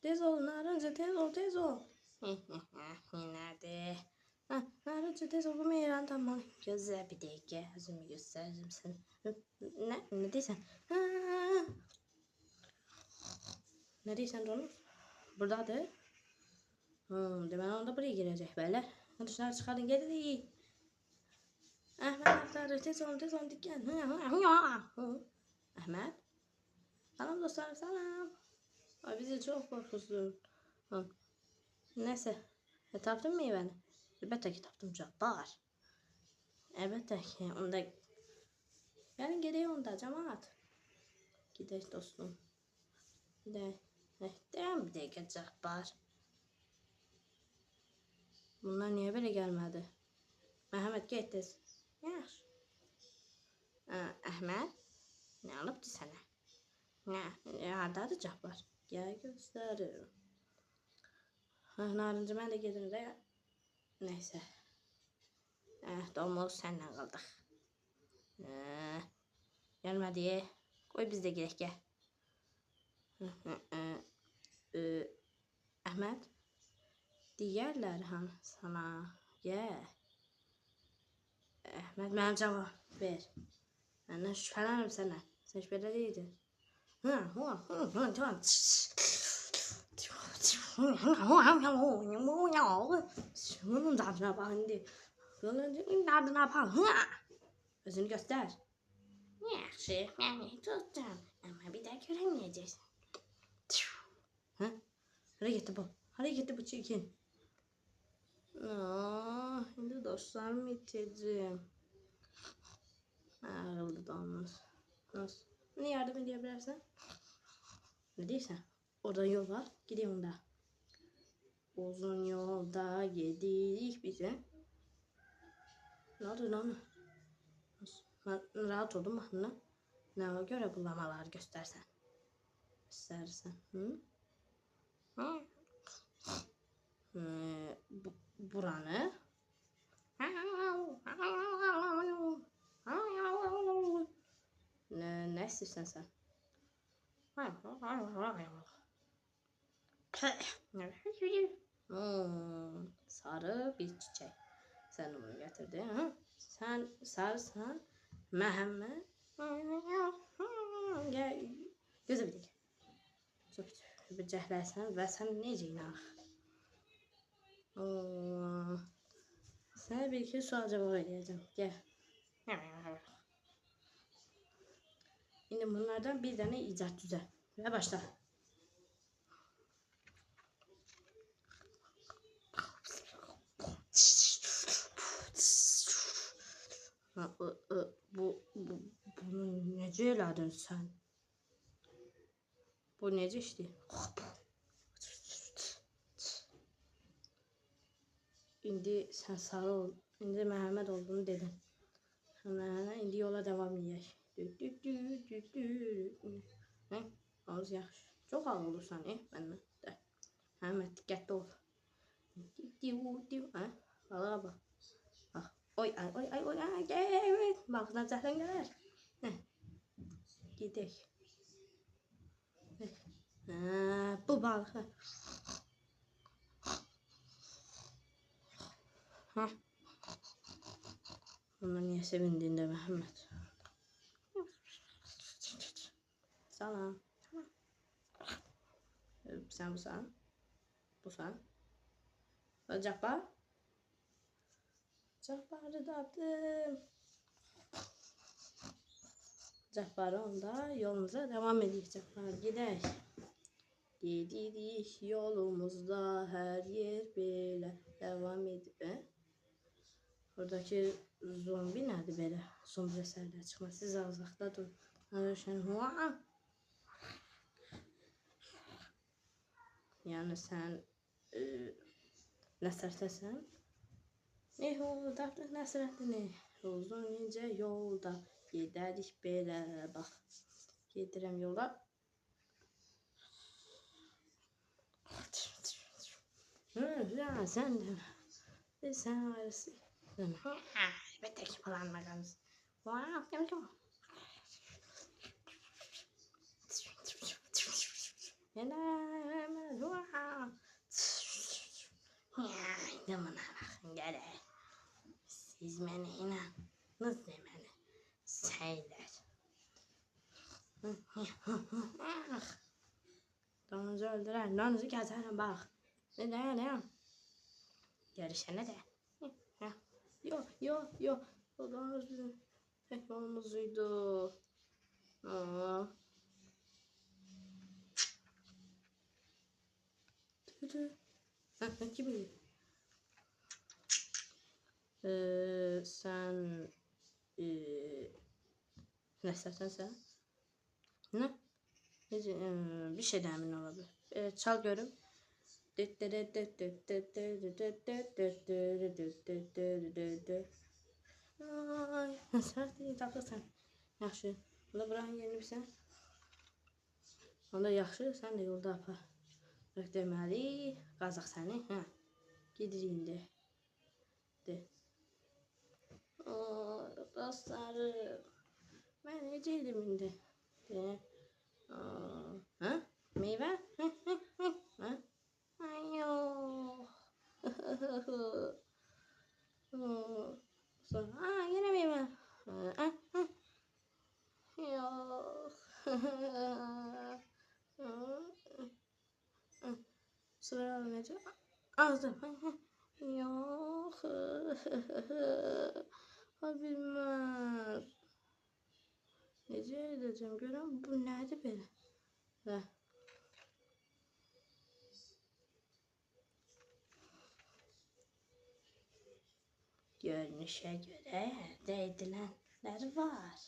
Tez ol Narıncı, tez ol, tez ol. Nerede? Narıncı tez ol, bu meyran tamam. Gözler bir dakika, yüzümü göstereceğim sana. Ne diyorsun? Ne diyorsun Ronald? Buradadır. Demek onda buraya girecek böyle. Dışarı çıkarın gelin. Ahmet aktarır, tez ol, dikkat. Ahmet. Salam dostlar, salam. Ay bizi çok korkuttun. Neyse. Taptın mı meyveni? Elbette ki taptım Cabbar. Elbette ki. Onda... Yani gereği onda cemaat. Gidelim dostum. Gidelim. Devam bir dakika Cabbar. Bunlar niye böyle gelmedi? Mehmet gittiniz. Yaş. Ahmet. Ne alıptı sana? Hardadır Cabbar? Gel gösteririm. Narıncı ben de gedim de. Neyse. Dolmalı senden kaldık. Gelmedi. Koy biz de gerek gel. Ahmet. Diğerler sana. Gel. Ahmet bana cevap ver. Ben şüphelenirim senden. Sen şüpheli değildin. Şunun tadına bak şimdi. Şunun tadına bak. Özünü göster. Yaxşı, yani tutacağım. Ama bir daha göremeyeceksin. Hareket bu. Hareket bu çirkin. Şimdi dostlarımı iteceğim. Ağıldı da olmaz. Nasıl? Ne yardım edebilirsen? Ne diyorsun? Orada yol var. Gideyim onda. Uzun yolda yedik bize. Ne oldu lan? Rahat oldum bak ne? Ne göre bulamalar göstersen. Göstersen. Buranı. Ne istiyorsun sen? Sarı bir çiçek. Sen onu getirdin. Ha? Sen sarısan Mehmet. Gel. Gözü bir dik. Bıcaklarsan ve sen necə inan? Sana bir iki sual cevap vereceğim. Gel. Şimdi bunlardan bir tane icat düze. Ve başla. Bunu nece elədin sen? Bu nece işte? İndi sen sarı ol. İndi Mehmet olduğunu dedin. İndi yola devam edək. Ne? Az yaxşı. Çok ağır olursan, məndən. Mehmet diqqətli ol. Balığa bak. Bak. Oy, gel. Balıqdan zəhlən gələr. Gedək. Bu balığı. Ona niye sevindiğinde Mehmet? Salam. Sen bu sen. Bu sen. Cabbar. Cabbar'ı da attım. Cabbar'ı onda yolumuza devam edeceğiz. Cabbar gidelim. Gidirik yolumuzda her yer böyle devam ediyor. Oradaki zombi nerede böyle? Zombi eserler çıkmaz. Siz azlıkta dur. Yani sen Nəsrətəsən? Ne yolda Nəsrətini? Uzun ince yolda gedərik belə bax. Gedirəm yola. Ya sen de. Sen arası. Elbette ki falan bakalım. Yenemez. İndi buna baxın gələk. Siz mənə inanınız deməni. Səylər. Donuzu öldürər. Donuzu kəsərəm bax. Ne? Görüşene de. Yo. O donuz bizim tek donumuzuydu. Kim bilir? Sen ne istersen sen? Ne? Bir şeyden emin olabilir. Çal görüm. Ay, səhvdir, tapırsan. Yaxşı. Onda buranın yerini bilsən. Onda yaxşı, sən də yolda apar. Deməli, qazaq səni. Hə. Gedir indi. De. Dostlarım. Mən necəydim indi? De. Hə? Meyvə? Hə? Ay yox. Sonra, yine meyvə. Yox. Sıra necə? Azdım. Yox. Bilmez. Necə edəcəm? Görəm bu nədir belə? Hə. Görünüşe göre evde edilenler var.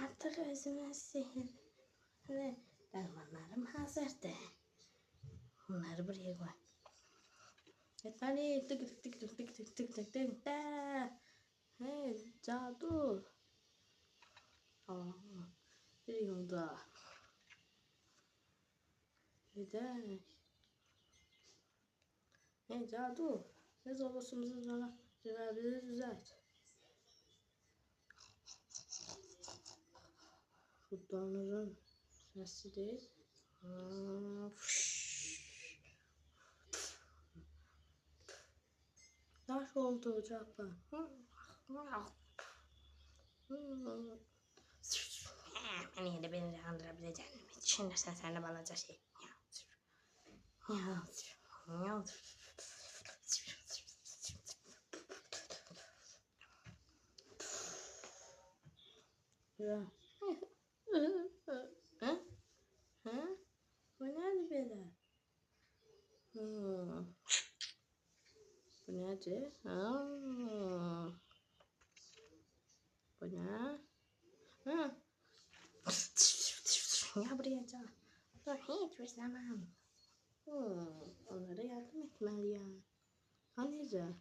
Artık özüme sihirli dermanlarım hazırdı. Bunları buraya koy. Yeterli. Tık. Hey cadu. Bir yolda. Gidelim. Hey cadu. Ne olursunuz bana. Bizi düzelt. Futbolumuzun sesi değil. Yaş oldu Japan. Beni de beni kandırabileceğini mi düşünürsen sen de balaca şey. Ya. Bu nerede böyle? Bu nerede? Bu ne? Ya buraya can. Dur hiç zaman. Onlara yardım etmeliyim. Hani de?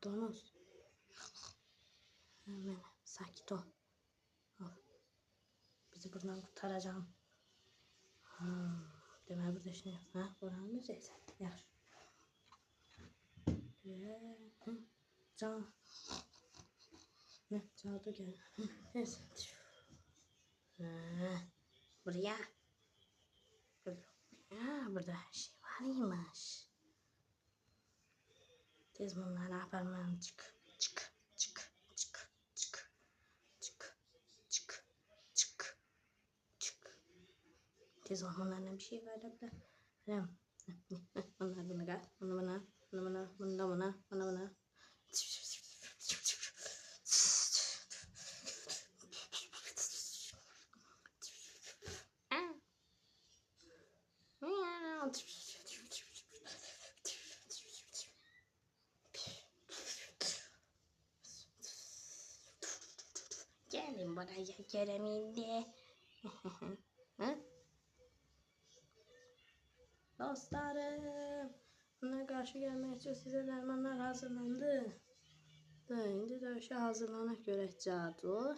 Domuz. Hemen sakin ol. Bizi buradan kurtaracağım. Demek burada şey yok. Ha, buranın müzesi. Yaş. Can. Ne? Cadı gel. Neyse. Buraya. Burada her şey varmış. Tez bunları aparmam. Çık. Tez onlarla bir şey var da. Onlar bunu gel. Bunu bana. Gelin buraya göremindi. Dostlarım, buna karşı gelmek için size dermanlar hazırlandı. Şimdi dövüşe hazırlanak görək cadu.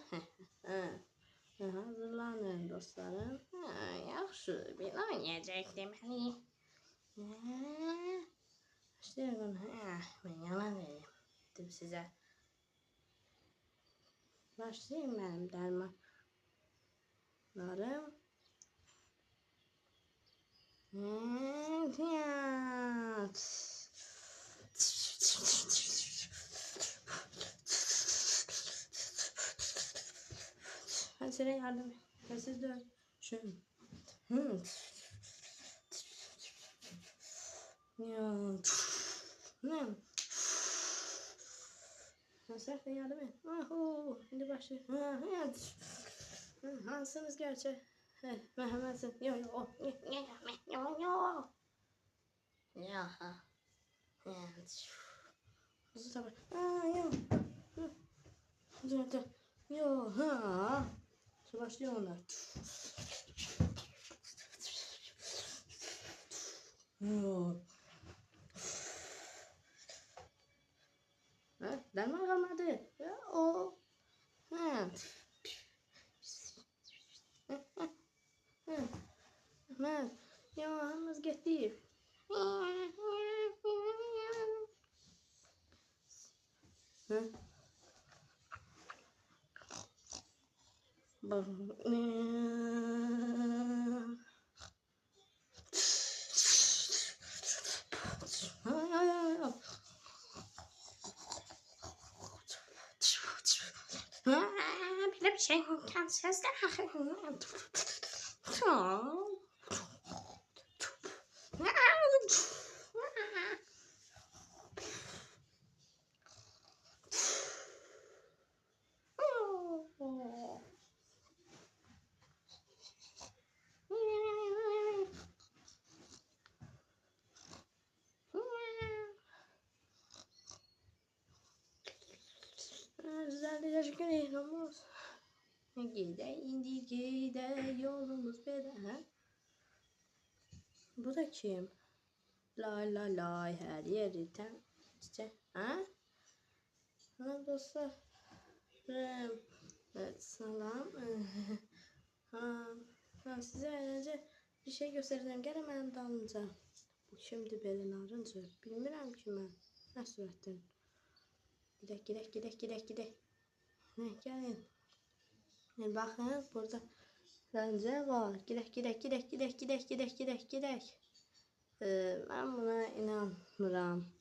Hazırlanın dostlarım. Yaxşı, belə oynayacaq deməli. Başlayalım. Ben yalan vereyim. Dedim size. Başlayayım benim derman. Narım. Ya. Ben sana yardım et. Ben siz de şöyle. Ya. Ne? Ben sana yardım et. Ahu. Şimdi başla. Evet. Hansınız gerçi? Merhametsin. Yo yo. Yo yo. Ya. Evet. Hızlı tabi. Yo. Hızlı. Yo. Ha. Şimdi başlıyor onlar. Yo. Ha? Derman kalmadı. Ya o. Ha. Ha. Ya hamız gitti. Ha. Bak. Bile bir şey imkansız da. Güzel teşekkür ederim. Gide yolumuz beden. Bu da kim? Lay lay lay her yerden işte ha? Ha dostlar. Evet salam. Size önce bir şey göstereceğim. Gel hemen dalınca. Bu şimdi belin ağrınca. Bilmirəm ki mən. Nə sürətdən. Gidək. Gelin. Bakın burada bence var. Gidək. Ben buna inanmıram.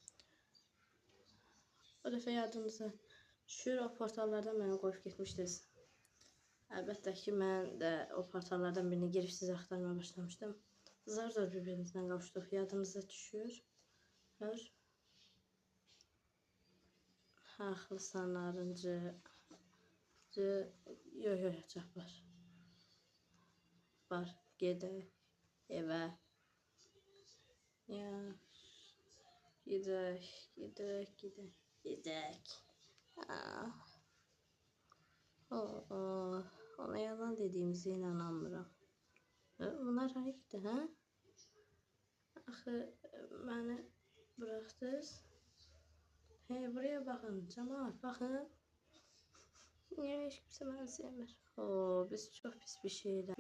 O dəfə yadınıza düşür, o portallardan məni qoyub getmişdiniz. Əlbəttə ki, mən də o portallardan birini girib sizi axtarmaya başlamışdım. Zar bir-birimizdən qavuşduq. Yadınıza düşür. Haqlısan narıncı. Yo, çox var. Gedək evə. Ya. Gidək. Ona yalan dediğimize inanamıram. Bunlar hani gitti ha? Axı məni bıraxdınız. Hey buraya bakın cemaat bakın. Niye hiç kimse beni sevmir? Biz çok pis bir şeyler.